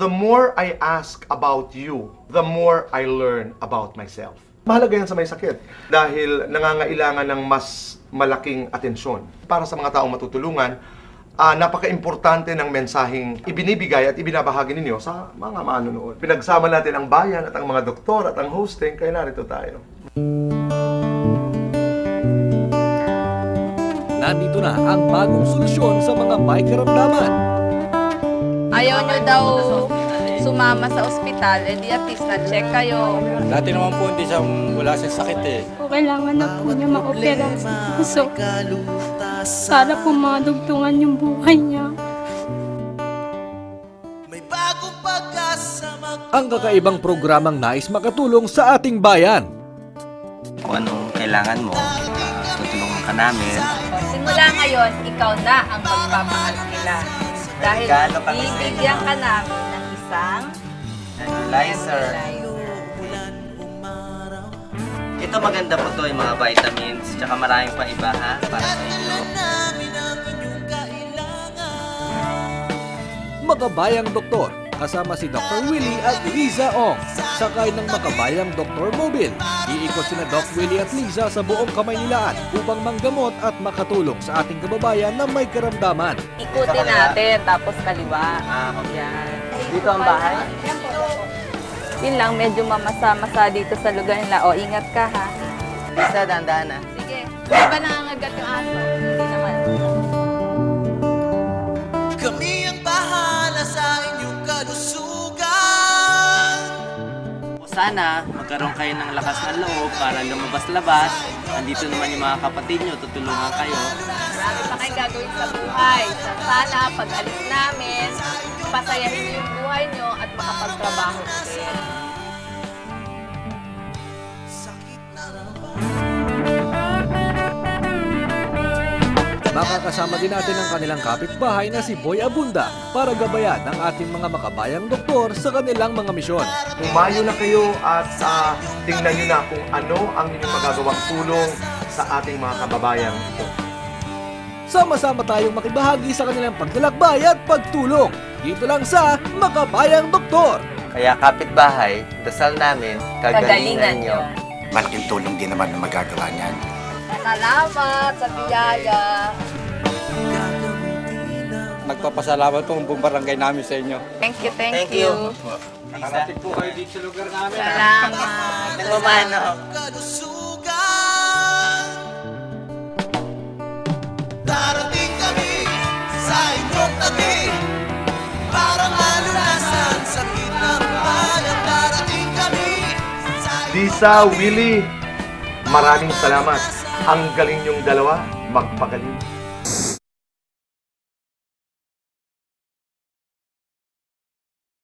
the more I ask about you, the more I learn about myself. Mahalaga yan sa may sakit dahil nangangailangan ng mas malaking atensyon. Para sa mga taong matutulungan, napaka-importante ng mensaheng ibinibigay at ibinabahagi ninyo sa mga manunood. Pinagsama natin ang bayan at ang mga doktor at ang hosting, kaya narito tayo. Nandito na ang bagong solusyon sa mga may karamdaman. Ayaw nyo daw sumama sa ospital, edi at least na-check kayo. Dati naman po hindi siya wala siyang sakit eh. Kailangan na po niya ma-opera sa puso para po madugtungan yung buhay niya. Ang kakaibang programang nais makatulong sa ating bayan. Kung anong kailangan mo, tutulungan ka namin. Simula ngayon, ikaw na ang magpapaaskila. Dahil bibigyan ka namin ng isang Nebulizer. Ito maganda po to yung mga vitamins, tsaka maraming pa iba ha, para sa inyo. Makabayang Doktor, kasama si Dr. Willie at Liza Ong. Sakay ng Makabayang Doktor Mobile. Iikot sina Doc Willie at Liza sa buong Kamaynilaan upang manggamot at makatulong sa ating kababayan na may karamdaman. ikutin natin, tapos kaliwa. Yan. Dito ang bahay? Yun lang, medyo mamasa-masa dito sa lugar nila. O, ingat ka ha. Lisa, dahan-dahan na. Sige. Di ba nangangagat yung aso? Hindi naman. Kami ang bahala sa inyong kalusugan. Sana magkaroon kayo ng lakas ng loob para lumabas-labas. Andito naman yung mga kapatid nyo, tutulungan kayo. Marami pa kayong gagawin sa buhay. Sana pag alis namin, pasayahin niyo yung buhay niyo at makapagtrabaho ulit. Makakasama din natin ang kanilang kapitbahay na si Boy Abunda para gabayan ang ating mga makabayang doktor sa kanilang mga misyon. Umayo na kayo at tingnan nyo na kung ano ang inyong magagawang tulong sa ating mga kababayang ito. Sama-sama tayong makibahagi sa kanilang paglalakbay at pagtulong. Dito lang sa Makabayang Doktor. Kaya kapitbahay, dasal namin, kagalingan nyo. Malaking tulong din naman na magagawa niyan. Salamat sa biyaya. Nagpapasalamat po ang buong barangay namin sa inyo. Thank you, thank Thank you. you. Nakarating po kayo dito sa lugar namin. Salamat. Mamano. Kalusugan. Darating kami sa inyong tabi. Parang alunasan sa kitang bayan. Darating kami sa Lisa, Willie, maraming salamat. Ang galing yung dalawa, magpagaling.